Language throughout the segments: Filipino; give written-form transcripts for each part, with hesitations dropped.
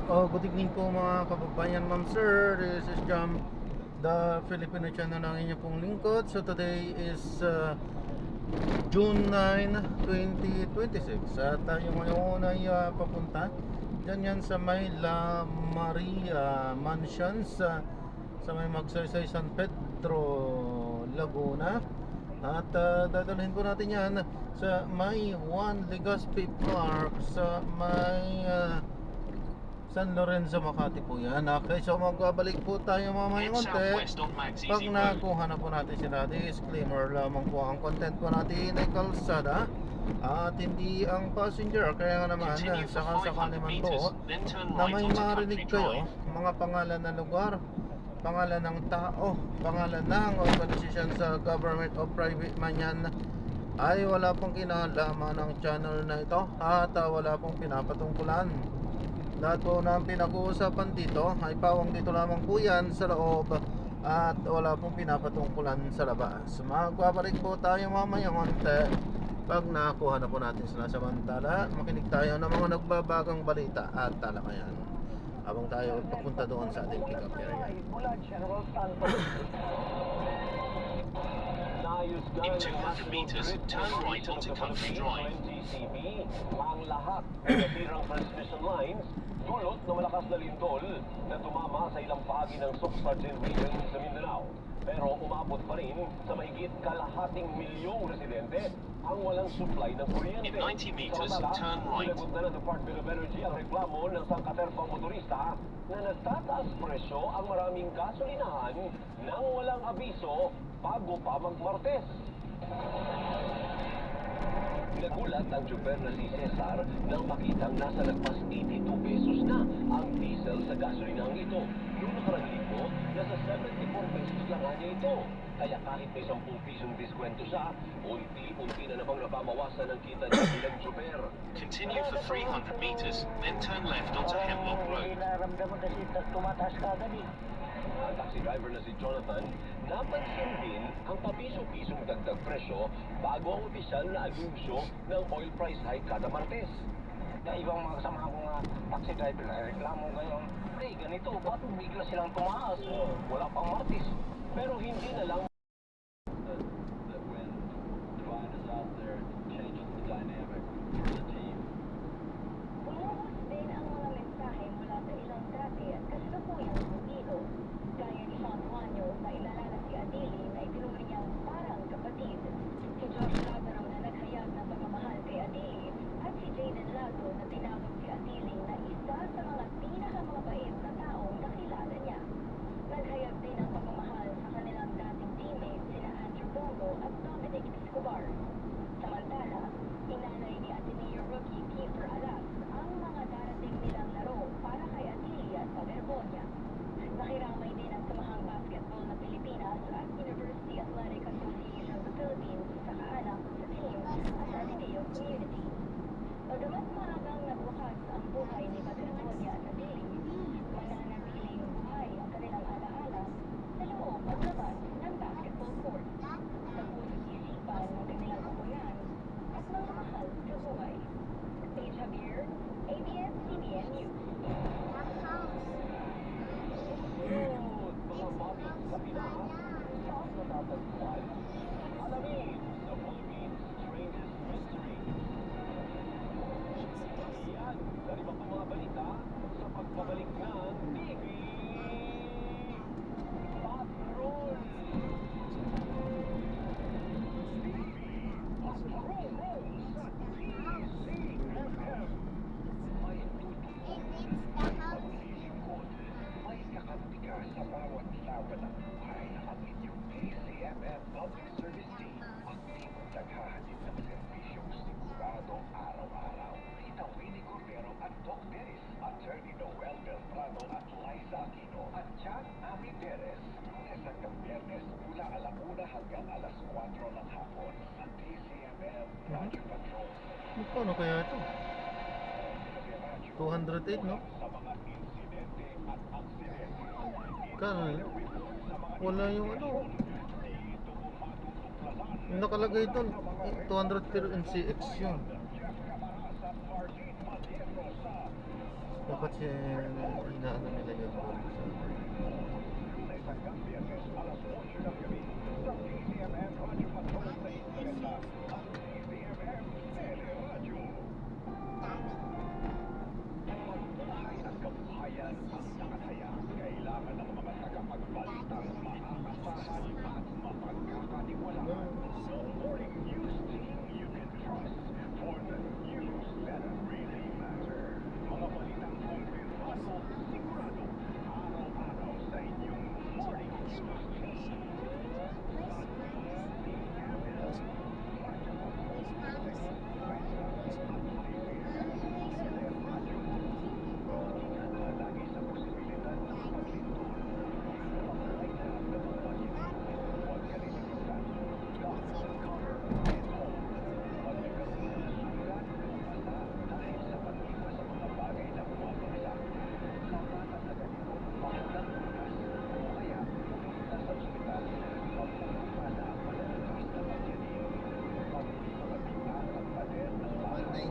Good evening po mga kababayan, ma'am sir. This is Jam, the Filipino channel ng inyo pong lingkod. So today is June 9, 2026. At tayo ngayon ay papunta dyan yan sa may La Maria Mansions sa may Magsaysay San Pedro, Laguna. At dadalhin po natin yan sa may Juan Legazpi Park sa may San Lorenzo, Makati po yan. Okay, so magbabalik po tayo mamaya konti. Pag nakuha na po natin sila, disclaimer lamang po, ang content po natin ay kalsada at hindi ang passenger. Kaya nga naman, sakasakali man po na may marinig kayo mga pangalan ng lugar, pangalan ng tao, pangalan ng organisasyon sa government o private man yan, ay wala pong kinalaman ng channel na ito at wala pong pinapatungkulan. Lahat po ng pinag-uusapan dito ay pawang dito lamang po yan sa loob at wala pong pinapatungkulan sa labas. Magbabalik po tayo mamaya konti pag nakuha na po natin sila. Samantala, makinig tayo ng mga nagbabagang balita at talakayan habang tayo papunta doon sa ating pick-up area. In 200 meters, turn right onto Country Drive. Ang lahat ng nasirang transmission lines dulot ng malakas na lindol na tumama sa ilang bahagi ng Soxargen region sa Mindanao. Pero umabot pa rin sa mahigit kalahating milyong residente ang walang supply ng kuryente. In 90 meters, turn right. Sinagot na ng Department of Energy ang reklamo ng sangkaterpang motorista na nagtataas presyo ang maraming gasolinahan nang walang abiso bago pa magmartes. Nagulat ang tsuper na si Cesar nang makitang nasa lagpas 82 pesos na ang diesel sa gasolinang ito. Noong nakarang linggo, nasa 74 pesos lang niya ito. Kaya kahit may 10 pisong diskwento siya, unti-unti na namang nababawasan ang kita niya bilang tsuper. Continue for 300 meters, then turn left onto Hemlock Road. Nararamdaman kasi tumataas ka agad eh. Ang taxi driver na si Jonathan, napansin din ang papiso-pisong dagdag presyo bago ang opisyal na anunsyo ng oil price hike kada Martes. Na ibang mga kasama ko nga taxi driver na reklamo ngayon, pre, ganito, ba't bigla silang tumaas? Wala pang Martes, pero hindi na lang Bumuhos din ang mga mensahe mula sa ilang dati at kasalukuyang pumilo. Gaya ni Sean Juanyo na ilalala si Adili na itinuri niyang parang kapatid. Si Josh Lazaro na naghayag ng pagmamahal kay Adili at si Jaden Lazo na tinawag si Adili na isa sa mga pinakamabait na taong nakilala niya. Naghayag din ng pagmamahal sa kanilang dating teammates sina Andrew Bongo at Dominic Escobar. Samantala, inalay ni Ateneo rookie Kiefer Alas ang mga darating nilang laro para kay Adili at Paderbonia. Nakiramay din ang Samahang Basketball ng Pilipinas at University Athletic Association of the Philippines sa kaanak sa team at sa Ateneo community. Bagamat maagang nagwakas ang buhay ni Paderbonia at Adili, mananatiling buhay ang kanilang alaala sa loob at labas ng basketball court. Sa puso't isipan ng kanilang kabuyan at mga mahal sa buhay. Paige Javier, ABS-CBN News. mga bakit sa Pinas, saan natatagpuan? Alamin sa Philippines Strangest Mystery. Yan, dari ba mga balita sa pagbabalik ng TV Patrol. May kakantiga sa bawat laban ng buhay ang inyong DCMM Public Service Team. Ang team naghahatid ng serbisyong sigurado araw-araw. Rita Winnie Cordero at Doc Dennis, Attorney Noel Beltrano at Liza Aquino at Chan Ami Perez. Lunes hanggang Biyernes mula 1:00 hanggang 4:00 ng hapon. Ang DCMM Radio Patrol. Paano kaya ito? 208, no? Sa mga insidente at aksidente. Kano? Wala yung ano. Yung nakalagay doon, 200 per NCX yun. Dapat siya inaano nila yun doon sa Lunes hanggang Biyernes, alas 8 ng gabi, sa DZMM Radyo Patrol sa Isabela, ang DZMM Teleradyo. Buhay ng kabuhayan ang nakataya. Kailangan ng mga tagapagbalitang maaasahan at mapagkakatiwalaan. Morning news team you can trust for the news that really matter. Mga balitang kumpirmado, sigurado, araw-araw sa inyong morning news team. Lagi sa posibilidad ng paglindol. Kapag ay naramdaman pa niyo, huwag kalilimutan. Box and cover at home. Magdagas na sulat ng mata dahil sa pag-iwas sa mga bagay na bumabagsak. Labanan na ganito, makulang lunas o kaya pumunta sa ospital. Pagpupunta na malalagis na pagyanin. Pag may mga bigat at pader ng bahay.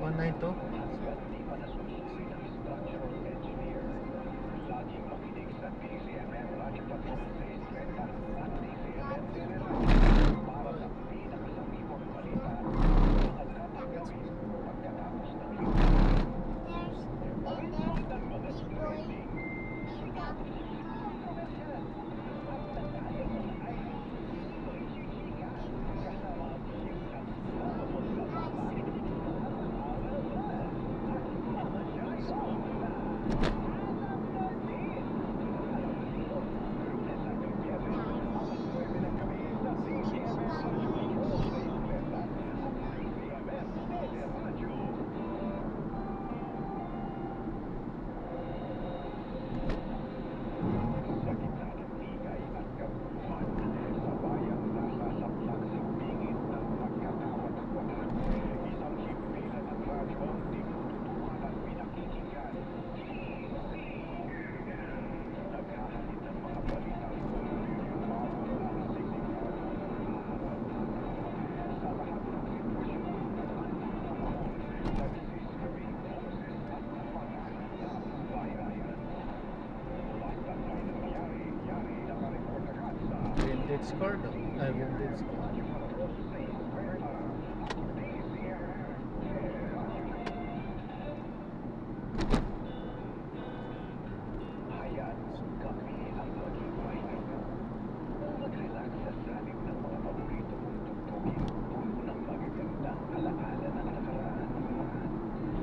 192. Hanggat di pa nasusuri ng structural engineer. Laging makinig sa DZMM Radyo Patrol sa Isabela at DZMM Teleradyo para sa pinakasangibong balita at dapat gawin pagkatapos ng linggo. Pagkatapos ng mga trending. Kontrobersyal at nagtayo ay pagchichika kasama ang siyong nagbababot na babae. Isang himpilan ng radyo ang tinututukan at pinakikinggan. Naghahalin ng mga balitang sa lahat ng sitwasyon at panahon, nagsisabing boses at tapangan ng bayan. Basta may nangyari, yari nakareport agad sa Vintage car daw. Ay, vintage car. Radyo Patrol sa Isabela at DZMM Teleradyo. Hayaan kami ang maging pahinga. Mag-relax sa salim ng mga paborito mong tugtugin. Puno ng magagandang alaala ng nakaraan.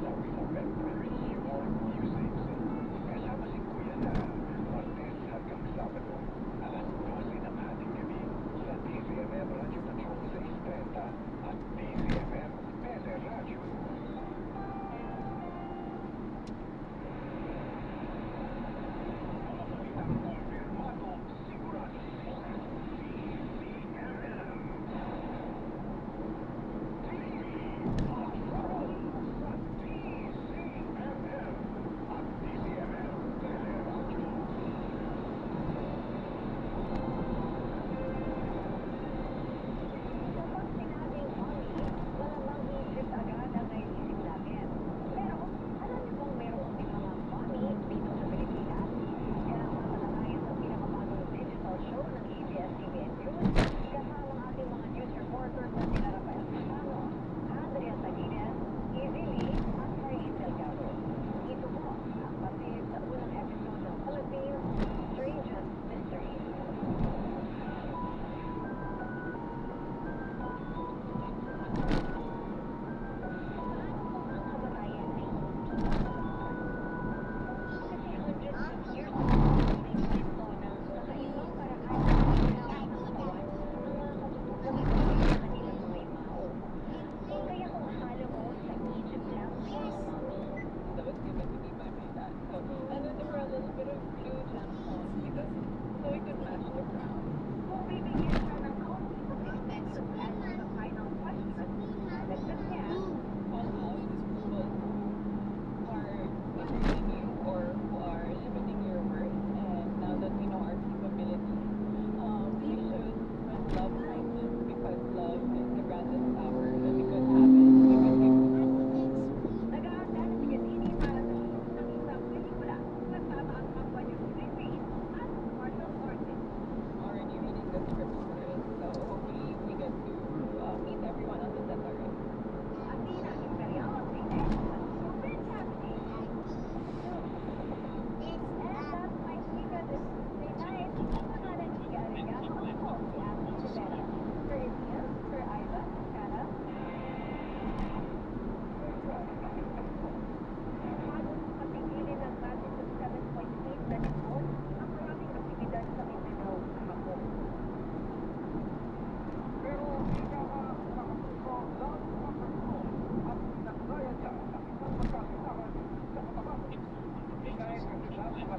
Sa Remember Your Music. Kasama si Kuya na Martes hanggang Sabado. Alas 12 ng ating gabi sa DZMM Radyo Patrol sa Isabela.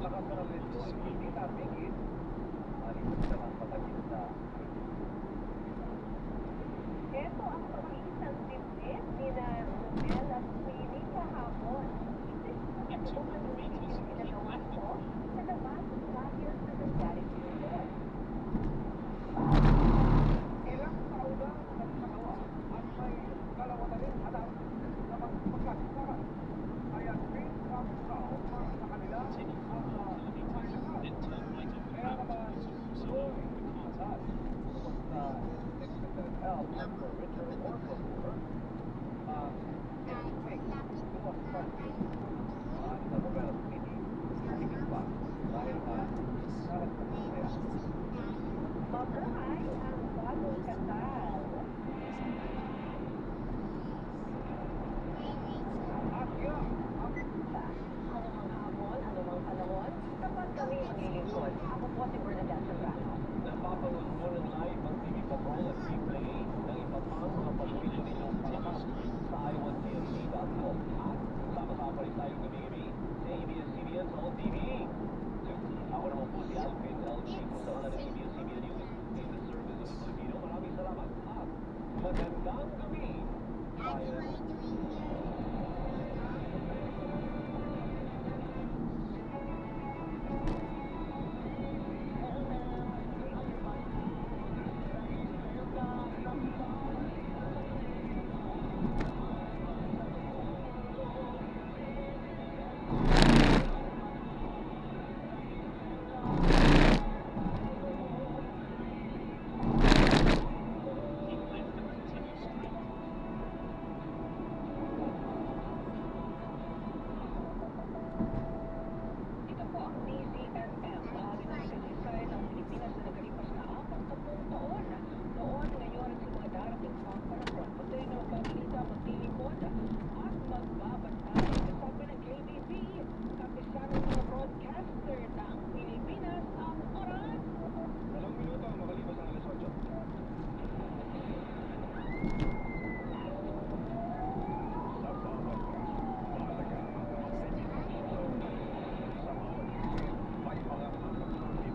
lakas na ng ito, hindi natigil. Alipot na lang patagin sa Ito ang pag-iisang business ni na Romel at Queenie kahapon. Ito ang pag-iisang ginagawa ko sa labas ng bahay sa Gagarity Resort. ilang taon na nagsagawa at may dalawa na rin anak na magpagkasara. Kaya Queen Cup Sao para sa kanila ang Then turn right on kaya naman doon at sa expected help for Richard Orford next week bukas pa sa Romel City higit pa dahil nakasaya. Mabuhay ang bagong kasal. At yan ang Anumang hamon, anumang panahon, tapat kami maglilingkod. Ako po si Bernadette Zambrano. napapanood mo ng live ang TV Patrol at replay ng iba pang mga paborito ninyong palabas sa iwanttv.com at sama-sama rin tayo gabi sa ABS-CBN sa OTV. Ako naman po si Alvin LG kung saan ng ABS-CBN News in the service of the Filipino. Maraming salamat at magandang gabi. Ito po ang DZMM. Maaari na kasisay ng Pilipinas na nagalipas na 40 taon. Noon, ngayon, at sa mga darating pang panahon, patuloy na magbabalita, maglilingkod at magbabantay. Kasabi ng KBP, kapisa ng mga broadcaster ng Pilipinas ang oras. 2 minuto ang makalipas ang alas 8. Sa bawat mahalaga ang kaibigan. Sa bawat isip, may mga kakapatid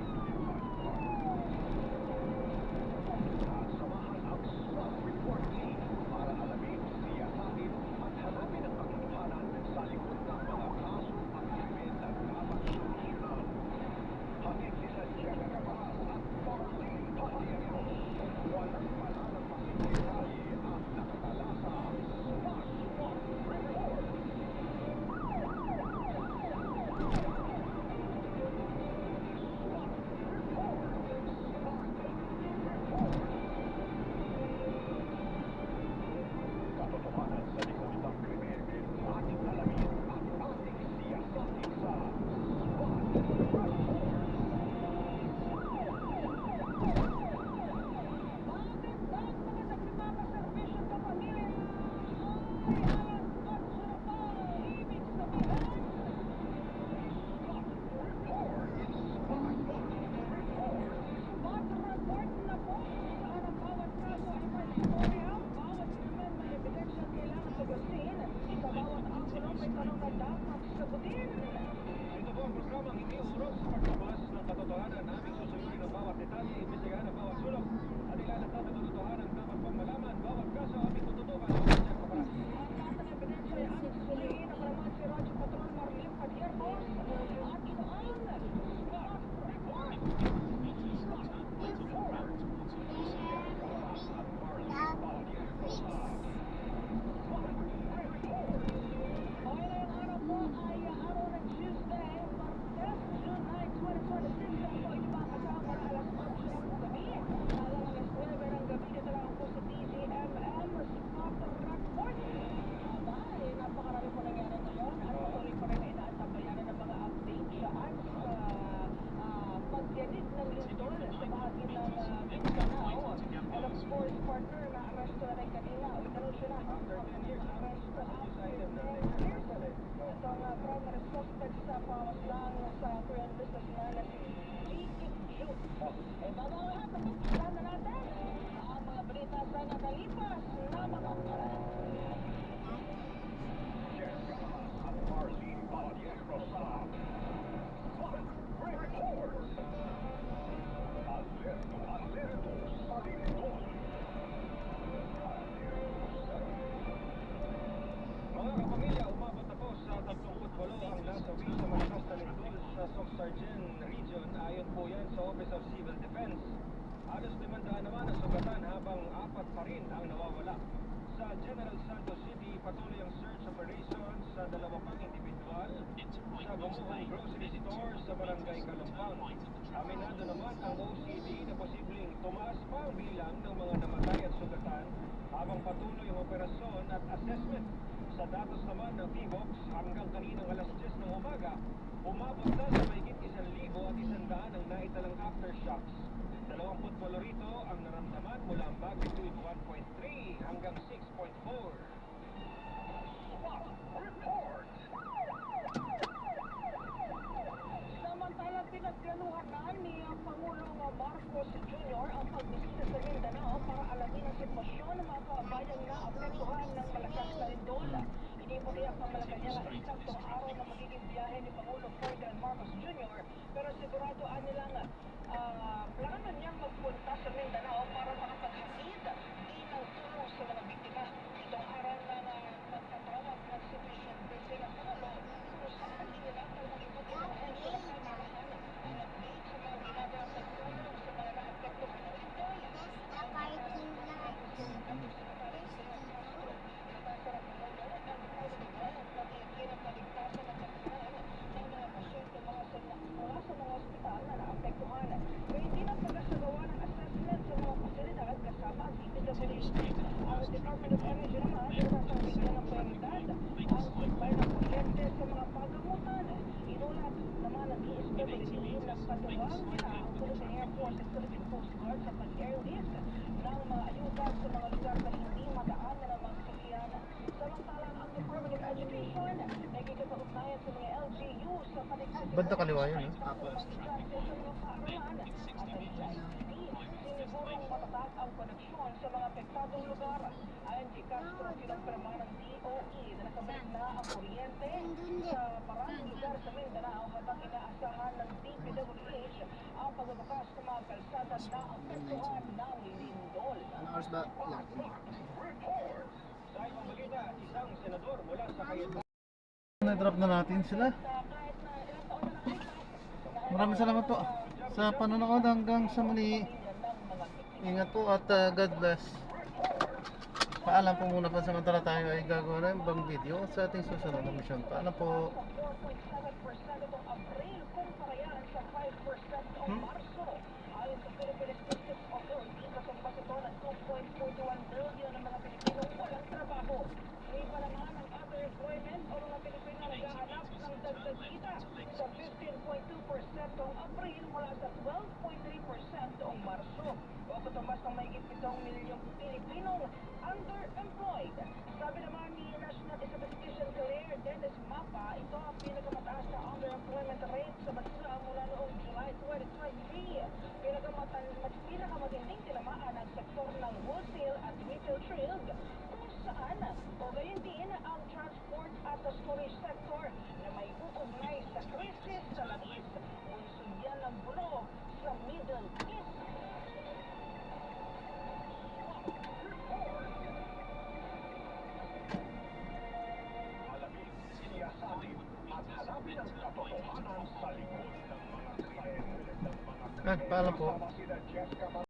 samahan ang Swap Report Team para alamin, siyasatin at hanapin ang katotohanan sa likod ng mga kaso at krimen na dapat solusyonan. Hatid ni Santiago Cabas at Marlene Padilla. Walang malalampasin detalye at nakatala sa Swap Report. Katotohanan sa likod ng krimen, ating alamin at ating siyasatin sa SWAT Report. Magandang mga nagpapaservisyo sa pamilya. Ay, alas 8 na po. Ibig sabihin, SWAT report na po. Saan ang bawat kaso ay may istorya, bawat krimen may ebidensya kailangan tugusin. Sa bawat anggulo may tanong na dapat sagutin. Ito po ang programang hindi oros sa paglabas ng katotohanan. Aming susuyurin ang bawat detalye, imbestigahan ang bawat sulok, at ilalak natin katotohanan dapat pang malaman. Bawat kaso aming tututukan sa Jack Paparas. Ang lahat ng ebidensya ay aming susuriin. Ako naman si Radyo Patrol Marlene Padiernos. At ito ang SWAT Report. Ngayong araw po ay araw ng Tuesday, Martes, June 9, 2026. Ako po ay kasama na alas 8 ng gabi. Hanggang alas 9 ng gabi, dito lang po sa DZMM, SWAT Report. Abay, napakarami po nangyari ngayon at patuloy pa rin inaantabayanan ng mga update dyan sa pagyanig ng lindol sa bahagi ng Mindanao. And of course, partner, na-arresto na rin kanina o inanunsyo na ang arresto after 10 years. Itong primary suspect sa pawaslang sa Korean businessman na si Lee Ik-ju. Eh, bago ang lahat, napagpasalan na natin ang mga balita sa nakalipas na mga oras. Jack Cabas at Marlene Padilla sa SWAT nasawi sa malakas na lindol sa Socsargen Region. Ayon po yan sa Office of Civil Defense. Halos 500 naman ang sugatan habang 4 pa rin ang nawawala. Sa General Santos City, patuloy ang search operation sa 2 pang individual sa Gumuhong Grocery Store sa Barangay Kalumpang. Aminado naman ang OCD na posibleng tumaas pa ang bilang ng mga namatay at sugatan habang patuloy ang operasyon at assessment. Sa datos naman ng PBOX, hanggang kaninang alas 10 ng umaga, umabot na sa mahigit 1,100 ang naitalang aftershocks. 28 rito ang naramdaman mula magnitude 1.3 hanggang 6.4. Report! Samantala, pinagplanuhan na ni Pangulong Marcos Jr. ang pagbisita sa Mindanao para alamin ang sitwasyon ng mga kabayang naapektuhan ng malakas na lindol. Inibuliyak ng Malacanang ang eksaktong araw na magiging biyahe ni Pangulong Ferdinand Marcos Jr. Pero sigurado nilang plano niyang magpunta sa Mindanao para makapaghatid ng tulong sa mga biktima. Itong araw na nagtatawag ng situation briefing ang Pangulo kung saan inilatag ng iba't ibang ahensya ng pamahalaan ang update sa mga ginagawang pagtulong sa mga naapektuhan ng lindol. Department of Energy naman nagsasabihan ng prioridad ang supply ng kuryente sa mga pagamutan. Inulat naman ang DSWD na katuwang nila ang Philippine Air Force at Philippine Coast Guard sa pag-airlift ng mga ayuda sa mga lugar na hindi madaanan ng mga sasakyan. Samantalang ang Department of Education nagkikipag-ugnayan sa mga LGU sa paligsasin Banda kaliwa yun, eh. sa mga paaralan at ang DICD sinigurong matatag ang koneksyon sa mga apektadong lugar. Ayon kay Castro, kinumpirma ng DOE na nakabalik na ang kuryente sa maraming lugar sa Mindanao habang inaasahan ng DPWH ang pagbubukas ng mga kalsada na apektuhan ng lindol. Report! Sa ibang balita, isang senador mula sa Cayetano Na-drop na natin sila. Kahit na ilang taon na nakalipas, Maraming salamat po sa panonood hanggang sa muli. Ingat po at God bless. Paalam po muna, pansamantala tayo ay gagawa ng ibang video sa ating susunod na mission. Paalam po. 4.7% noong Abril kumparayan sa 5% noong Marso. Ayon sa Philippine Statistics Authority, kasumbas ito ng 2.41 billion ng mga Pilipinong walang trabaho. May pa naman ang other employment o mga Pilipino naghahanap ng dagdag kita sa 15.2% noong Abril mula sa 12.3% noong Marso. O katumbas ng mahigit 7 milyong Pilipinong underemployed. Sabi naman ni National Statistician Claire Dennis Mapa, ito ang pinakamataas na underemployment rate sa bansa mula noong July 2023. Pinakamatinding tinamaan ang sektor ng wholesale at retail trade, kung saan o gayon din ang transport at storage sector na may uugnay sa krisis sa langis. Bunsod yan ng bulog sa Middle East. Alamin, siyasatin at hanapin ang katotohanan sa likod ng mga krimen ng mga Paalam po. kasama sina Jessica